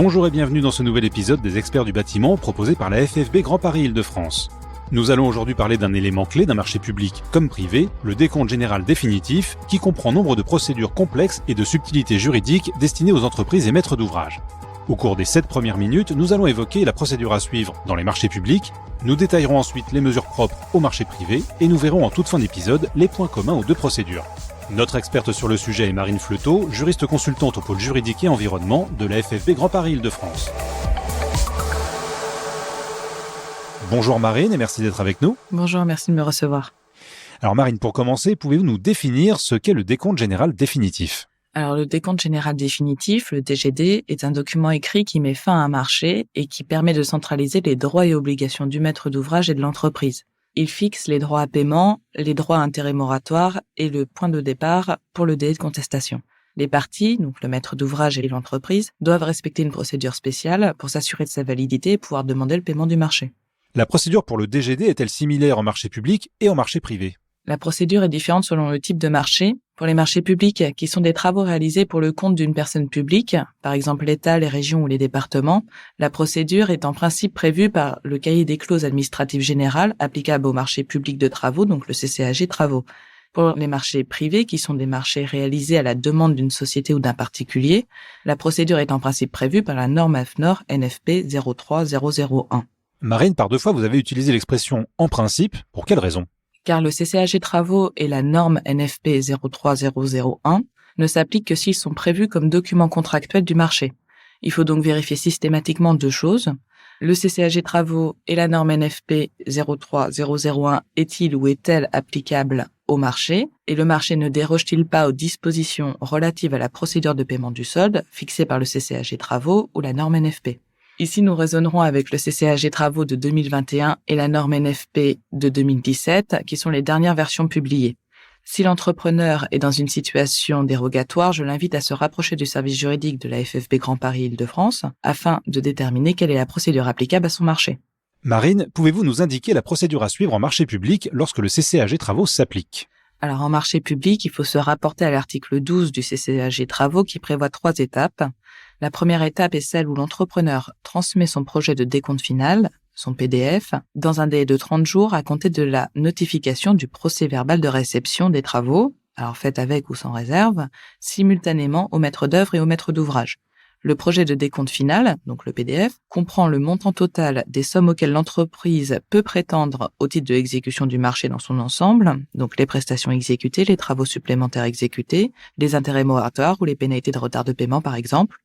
Bonjour et bienvenue dans ce nouvel épisode des Experts du bâtiment proposé par la FFB Grand Paris Île-de-France. Nous allons aujourd'hui parler d'un élément clé d'un marché public comme privé, le décompte général définitif, qui comprend nombre de procédures complexes et de subtilités juridiques destinées aux entreprises et maîtres d'ouvrage. Au cours des 7 premières minutes, nous allons évoquer la procédure à suivre dans les marchés publics, nous détaillerons ensuite les mesures propres au marché privé et nous verrons en toute fin d'épisode les points communs aux deux procédures. Notre experte sur le sujet est Marine Fleutot, juriste consultante au pôle juridique et environnement de la FFB Grand Paris Île-de-France. Bonjour Marine et merci d'être avec nous. Bonjour, merci de me recevoir. Alors Marine, pour commencer, pouvez-vous nous définir ce qu'est le décompte général définitif ? Alors le décompte général définitif, le DGD, est un document écrit qui met fin à un marché et qui permet de centraliser les droits et obligations du maître d'ouvrage et de l'entreprise. Il fixe les droits à paiement, les droits à intérêt moratoire et le point de départ pour le délai de contestation. Les parties, donc le maître d'ouvrage et l'entreprise, doivent respecter une procédure spéciale pour s'assurer de sa validité et pouvoir demander le paiement du marché. La procédure pour le DGD est-elle similaire en marché public et en marché privé ? La procédure est différente selon le type de marché. Pour les marchés publics, qui sont des travaux réalisés pour le compte d'une personne publique, par exemple l'État, les régions ou les départements, la procédure est en principe prévue par le cahier des clauses administratives générales applicable au marché public de travaux, donc le CCAG Travaux. Pour les marchés privés, qui sont des marchés réalisés à la demande d'une société ou d'un particulier, la procédure est en principe prévue par la norme AFNOR NFP 03001. Marine, par 2 fois, vous avez utilisé l'expression « en principe ». Pour quelle raison ? Car le CCAG Travaux et la norme NFP 03001 ne s'appliquent que s'ils sont prévus comme documents contractuels du marché. Il faut donc vérifier systématiquement 2 choses. Le CCAG Travaux et la norme NFP 03001 est-il ou est-elle applicable au marché et le marché ne déroge-t-il pas aux dispositions relatives à la procédure de paiement du solde fixée par le CCAG Travaux ou la norme NFP. Ici, nous raisonnerons avec le CCAG Travaux de 2021 et la norme NFP de 2017, qui sont les dernières versions publiées. Si l'entrepreneur est dans une situation dérogatoire, je l'invite à se rapprocher du service juridique de la FFB Grand Paris Île-de-France afin de déterminer quelle est la procédure applicable à son marché. Marine, pouvez-vous nous indiquer la procédure à suivre en marché public lorsque le CCAG Travaux s'applique ? Alors, en marché public, il faut se rapporter à l'article 12 du CCAG Travaux qui prévoit 3 étapes. La première étape est celle où l'entrepreneur transmet son projet de décompte final, son PDF, dans un délai de 30 jours à compter de la notification du procès-verbal de réception des travaux, alors fait avec ou sans réserve, simultanément au maître d'œuvre et au maître d'ouvrage. Le projet de décompte final, donc le PDF, comprend le montant total des sommes auxquelles l'entreprise peut prétendre au titre de l'exécution du marché dans son ensemble, donc les prestations exécutées, les travaux supplémentaires exécutés, les intérêts moratoires ou les pénalités de retard de paiement par exemple.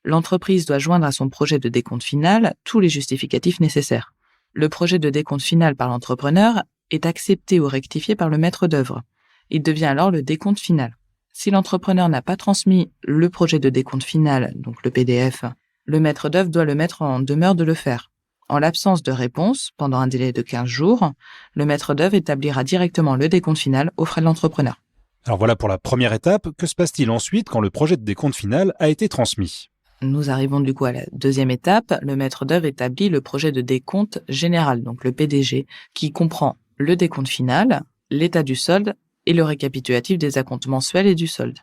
L'entreprise doit joindre à son projet de décompte final tous les justificatifs nécessaires. Le projet de décompte final par l'entrepreneur est accepté ou rectifié par le maître d'œuvre. Il devient alors le décompte final. Si l'entrepreneur n'a pas transmis le projet de décompte final, donc le PDF, le maître d'œuvre doit le mettre en demeure de le faire. En l'absence de réponse, pendant un délai de 15 jours, le maître d'œuvre établira directement le décompte final aux frais de l'entrepreneur. Alors voilà pour la première étape. Que se passe-t-il ensuite quand le projet de décompte final a été transmis ? Nous arrivons du coup à la deuxième étape. Le maître d'œuvre établit le projet de décompte général, donc le PDG, qui comprend le décompte final, l'état du solde et le récapitulatif des acomptes mensuels et du solde.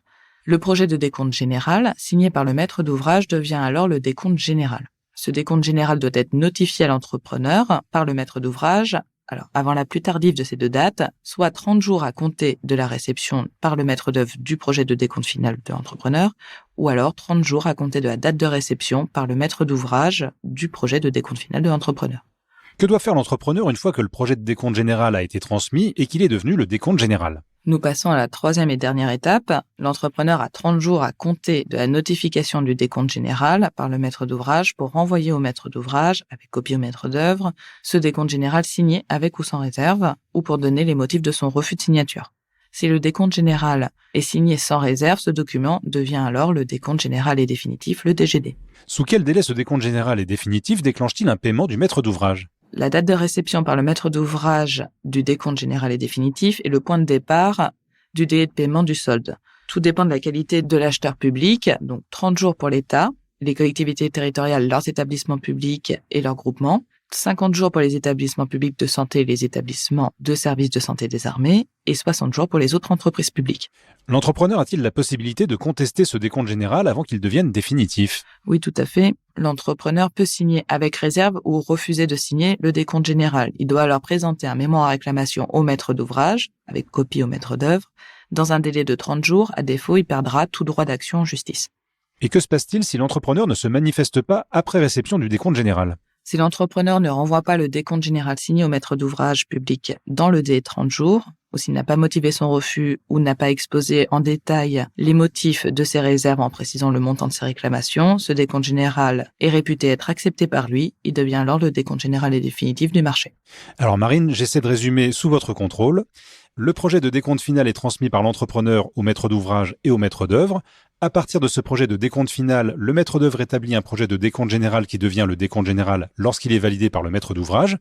Le projet de décompte général, signé par le maître d'ouvrage, devient alors le décompte général. Ce décompte général doit être notifié à l'entrepreneur par le maître d'ouvrage, alors avant la plus tardive de ces 2 dates, soit 30 jours à compter de la réception par le maître d'œuvre du projet de décompte final de l'entrepreneur, ou alors 30 jours à compter de la date de réception par le maître d'ouvrage du projet de décompte final de l'entrepreneur. Que doit faire l'entrepreneur une fois que le projet de décompte général a été transmis et qu'il est devenu le décompte général ? Nous passons à la 3e et dernière étape. L'entrepreneur a 30 jours à compter de la notification du décompte général par le maître d'ouvrage pour renvoyer au maître d'ouvrage, avec copie au maître d'œuvre, ce décompte général signé avec ou sans réserve, ou pour donner les motifs de son refus de signature. Si le décompte général est signé sans réserve, ce document devient alors le décompte général et définitif, le DGD. Sous quel délai ce décompte général et définitif déclenche-t-il un paiement du maître d'ouvrage ? La date de réception par le maître d'ouvrage du décompte général et définitif est le point de départ du délai de paiement du solde. Tout dépend de la qualité de l'acheteur public, donc 30 jours pour l'État, les collectivités territoriales, leurs établissements publics et leurs groupements, 50 jours pour les établissements publics de santé et les établissements de services de santé des armées et 60 jours pour les autres entreprises publiques. L'entrepreneur a-t-il la possibilité de contester ce décompte général avant qu'il devienne définitif ? Oui, tout à fait. L'entrepreneur peut signer avec réserve ou refuser de signer le décompte général. Il doit alors présenter un mémoire à réclamation au maître d'ouvrage, avec copie au maître d'œuvre, dans un délai de 30 jours. À défaut, il perdra tout droit d'action en justice. Et que se passe-t-il si l'entrepreneur ne se manifeste pas après réception du décompte général ? Si l'entrepreneur ne renvoie pas le décompte général signé au maître d'ouvrage public dans le délai de 30 jours, ou s'il n'a pas motivé son refus ou n'a pas exposé en détail les motifs de ses réserves en précisant le montant de ses réclamations, ce décompte général est réputé être accepté par lui. Il devient alors le décompte général et définitif du marché. Alors Marine, j'essaie de résumer sous votre contrôle. Le projet de décompte final est transmis par l'entrepreneur au maître d'ouvrage et au maître d'œuvre. À partir de ce projet de décompte final, le maître d'œuvre établit un projet de décompte général qui devient le décompte général lorsqu'il est validé par le maître d'ouvrage.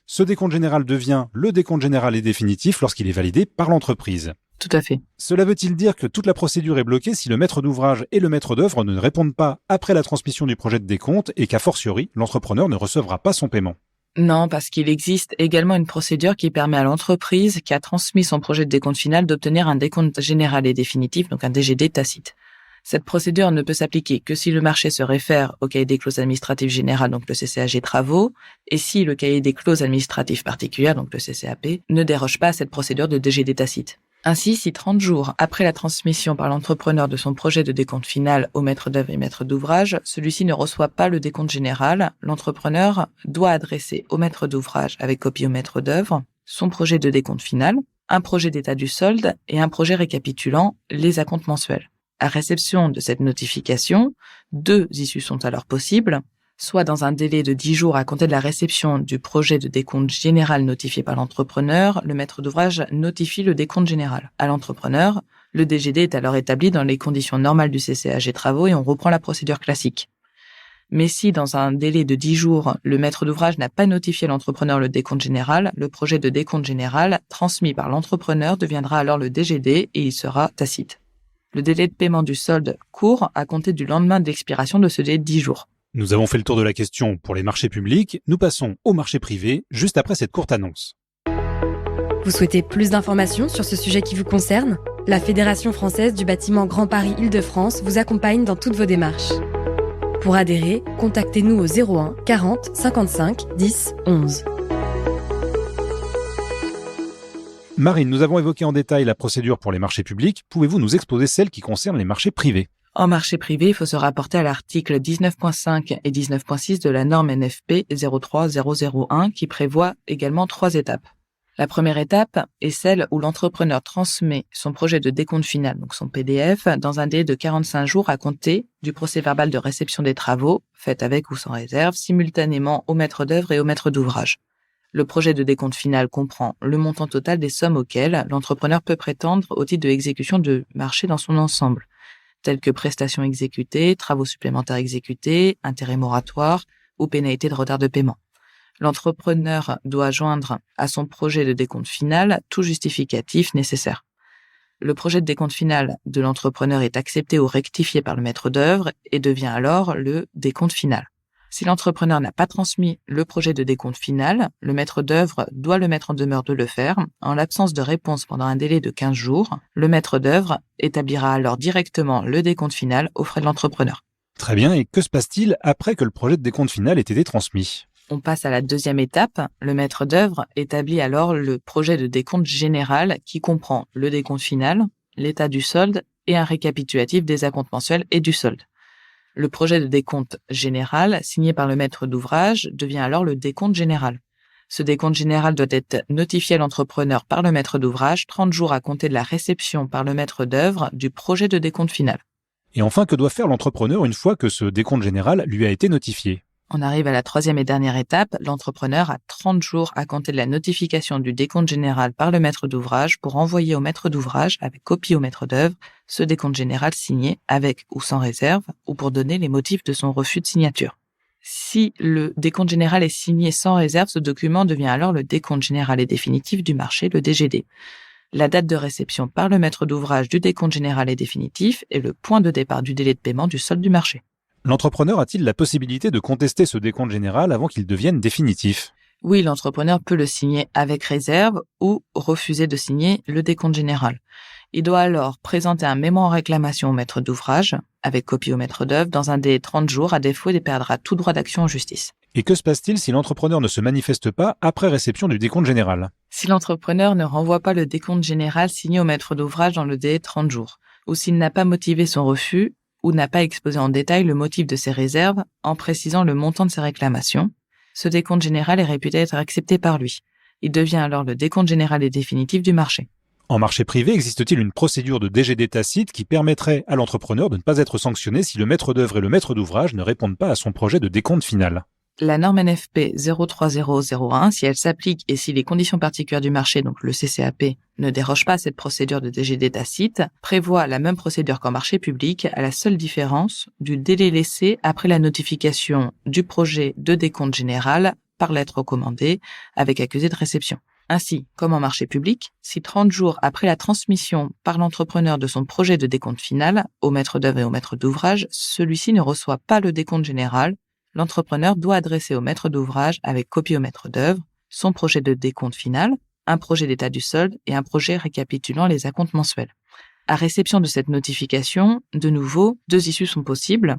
Ce décompte général devient le décompte général et définitif lorsqu'il est validé par l'entreprise. Tout à fait. Cela veut-il dire que toute la procédure est bloquée si le maître d'ouvrage et le maître d'œuvre ne répondent pas après la transmission du projet de décompte et qu'a fortiori, l'entrepreneur ne recevra pas son paiement ? Non, parce qu'il existe également une procédure qui permet à l'entreprise qui a transmis son projet de décompte final d'obtenir un décompte général et définitif, donc un DGD tacite. Cette procédure ne peut s'appliquer que si le marché se réfère au cahier des clauses administratives générales, donc le CCAG travaux, et si le cahier des clauses administratives particulières, donc le CCAP, ne déroge pas à cette procédure de DGD tacite. Ainsi, si 30 jours après la transmission par l'entrepreneur de son projet de décompte final au maître d'œuvre et maître d'ouvrage, celui-ci ne reçoit pas le décompte général, l'entrepreneur doit adresser au maître d'ouvrage avec copie au maître d'œuvre son projet de décompte final, un projet d'état du solde et un projet récapitulant les acomptes mensuels. À réception de cette notification, 2 issues sont alors possibles, soit dans un délai de 10 jours à compter de la réception du projet de décompte général notifié par l'entrepreneur, le maître d'ouvrage notifie le décompte général à l'entrepreneur. Le DGD est alors établi dans les conditions normales du CCAG travaux et on reprend la procédure classique. Mais si, dans un délai de 10 jours, le maître d'ouvrage n'a pas notifié à l'entrepreneur le décompte général, le projet de décompte général transmis par l'entrepreneur deviendra alors le DGD et il sera tacite. Le délai de paiement du solde court à compter du lendemain de l'expiration de ce délai de 10 jours. Nous avons fait le tour de la question pour les marchés publics. Nous passons au marché privé juste après cette courte annonce. Vous souhaitez plus d'informations sur ce sujet qui vous concerne ? La Fédération française du bâtiment Grand Paris Île-de-France vous accompagne dans toutes vos démarches. Pour adhérer, contactez-nous au 01 40 55 10 11. Marine, nous avons évoqué en détail la procédure pour les marchés publics. Pouvez-vous nous exposer celle qui concerne les marchés privés ? En marché privé, il faut se rapporter à l'article 19.5 et 19.6 de la norme NFP 03001 qui prévoit également 3 étapes. La première étape est celle où l'entrepreneur transmet son projet de décompte final, donc son PDF, dans un délai de 45 jours à compter du procès-verbal de réception des travaux, fait avec ou sans réserve, simultanément au maître d'œuvre et au maître d'ouvrage. Le projet de décompte final comprend le montant total des sommes auxquelles l'entrepreneur peut prétendre au titre de l'exécution de marché dans son ensemble, tels que prestations exécutées, travaux supplémentaires exécutés, intérêts moratoires ou pénalités de retard de paiement. L'entrepreneur doit joindre à son projet de décompte final tout justificatif nécessaire. Le projet de décompte final de l'entrepreneur est accepté ou rectifié par le maître d'œuvre et devient alors le décompte final. Si l'entrepreneur n'a pas transmis le projet de décompte final, le maître d'œuvre doit le mettre en demeure de le faire. En l'absence de réponse pendant un délai de 15 jours, le maître d'œuvre établira alors directement le décompte final aux frais de l'entrepreneur. Très bien, et que se passe-t-il après que le projet de décompte final ait été transmis ? On passe à la deuxième étape. Le maître d'œuvre établit alors le projet de décompte général qui comprend le décompte final, l'état du solde et un récapitulatif des acomptes mensuels et du solde. Le projet de décompte général, signé par le maître d'ouvrage, devient alors le décompte général. Ce décompte général doit être notifié à l'entrepreneur par le maître d'ouvrage 30 jours à compter de la réception par le maître d'œuvre du projet de décompte final. Et enfin, que doit faire l'entrepreneur une fois que ce décompte général lui a été notifié ? On arrive à la troisième et dernière étape. L'entrepreneur a 30 jours à compter de la notification du décompte général par le maître d'ouvrage pour envoyer au maître d'ouvrage, avec copie au maître d'œuvre, ce décompte général signé avec ou sans réserve ou pour donner les motifs de son refus de signature. Si le décompte général est signé sans réserve, ce document devient alors le décompte général et définitif du marché, le DGD. La date de réception par le maître d'ouvrage du décompte général et définitif est le point de départ du délai de paiement du solde du marché. L'entrepreneur a-t-il la possibilité de contester ce décompte général avant qu'il devienne définitif ? Oui, l'entrepreneur peut le signer avec réserve ou refuser de signer le décompte général. Il doit alors présenter un mémo en réclamation au maître d'ouvrage, avec copie au maître d'œuvre, dans un délai de 30 jours. À défaut, il perdra tout droit d'action en justice. Et que se passe-t-il si l'entrepreneur ne se manifeste pas après réception du décompte général ? Si l'entrepreneur ne renvoie pas le décompte général signé au maître d'ouvrage dans le délai de 30 jours, ou s'il n'a pas motivé son refus, ou n'a pas exposé en détail le motif de ses réserves en précisant le montant de ses réclamations, ce décompte général est réputé être accepté par lui. Il devient alors le décompte général et définitif du marché. En marché privé, existe-t-il une procédure de DGD tacite qui permettrait à l'entrepreneur de ne pas être sanctionné si le maître d'œuvre et le maître d'ouvrage ne répondent pas à son projet de décompte final ? La norme NFP 03001, si elle s'applique et si les conditions particulières du marché, donc le CCAP, ne dérogent pas à cette procédure de DGD tacite, prévoit la même procédure qu'en marché public, à la seule différence du délai laissé après la notification du projet de décompte général par lettre recommandée avec accusé de réception. Ainsi, comme en marché public, si 30 jours après la transmission par l'entrepreneur de son projet de décompte final au maître d'œuvre et au maître d'ouvrage, celui-ci ne reçoit pas le décompte général, l'entrepreneur doit adresser au maître d'ouvrage avec copie au maître d'œuvre son projet de décompte final, un projet d'état du solde et un projet récapitulant les acomptes mensuels. À réception de cette notification, de nouveau, 2 issues sont possibles.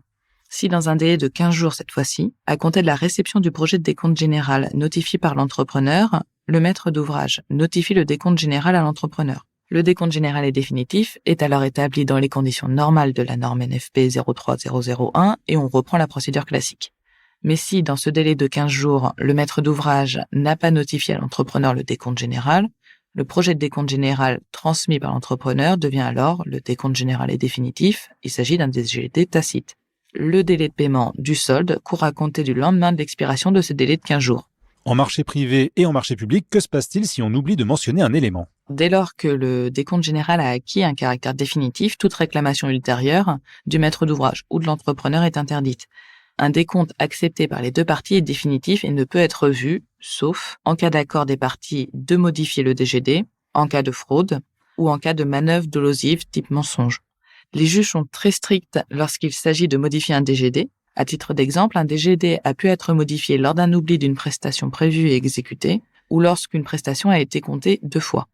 Si dans un délai de 15 jours cette fois-ci, à compter de la réception du projet de décompte général notifié par l'entrepreneur, le maître d'ouvrage notifie le décompte général à l'entrepreneur. Le décompte général et définitif est alors établi dans les conditions normales de la norme NFP 03001 et on reprend la procédure classique. Mais si, dans ce délai de 15 jours, le maître d'ouvrage n'a pas notifié à l'entrepreneur le décompte général, le projet de décompte général transmis par l'entrepreneur devient alors le décompte général et définitif. Il s'agit d'un DGD tacite. Le délai de paiement du solde court à compter du lendemain de l'expiration de ce délai de 15 jours. En marché privé et en marché public, que se passe-t-il si on oublie de mentionner un élément ? Dès lors que le décompte général a acquis un caractère définitif, toute réclamation ultérieure du maître d'ouvrage ou de l'entrepreneur est interdite. Un décompte accepté par les 2 parties est définitif et ne peut être revu, sauf en cas d'accord des parties de modifier le DGD, en cas de fraude ou en cas de manœuvre dolosive type mensonge. Les juges sont très stricts lorsqu'il s'agit de modifier un DGD. À titre d'exemple, un DGD a pu être modifié lors d'un oubli d'une prestation prévue et exécutée ou lorsqu'une prestation a été comptée 2 fois.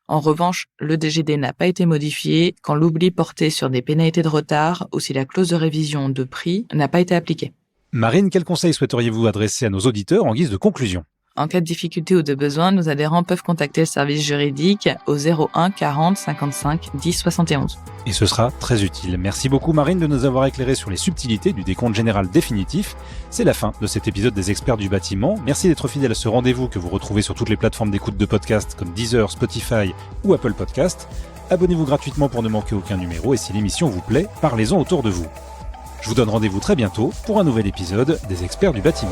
En revanche, le DGD n'a pas été modifié quand l'oubli portait sur des pénalités de retard ou si la clause de révision de prix n'a pas été appliquée. Marine, quels conseils souhaiteriez-vous adresser à nos auditeurs en guise de conclusion ? En cas de difficulté ou de besoin, nos adhérents peuvent contacter le service juridique au 01 40 55 10 71. Et ce sera très utile. Merci beaucoup Marine de nous avoir éclairé sur les subtilités du décompte général définitif. C'est la fin de cet épisode des Experts du bâtiment. Merci d'être fidèle à ce rendez-vous que vous retrouvez sur toutes les plateformes d'écoute de podcasts comme Deezer, Spotify ou Apple Podcast. Abonnez-vous gratuitement pour ne manquer aucun numéro et si l'émission vous plaît, parlez-en autour de vous. Je vous donne rendez-vous très bientôt pour un nouvel épisode des Experts du bâtiment.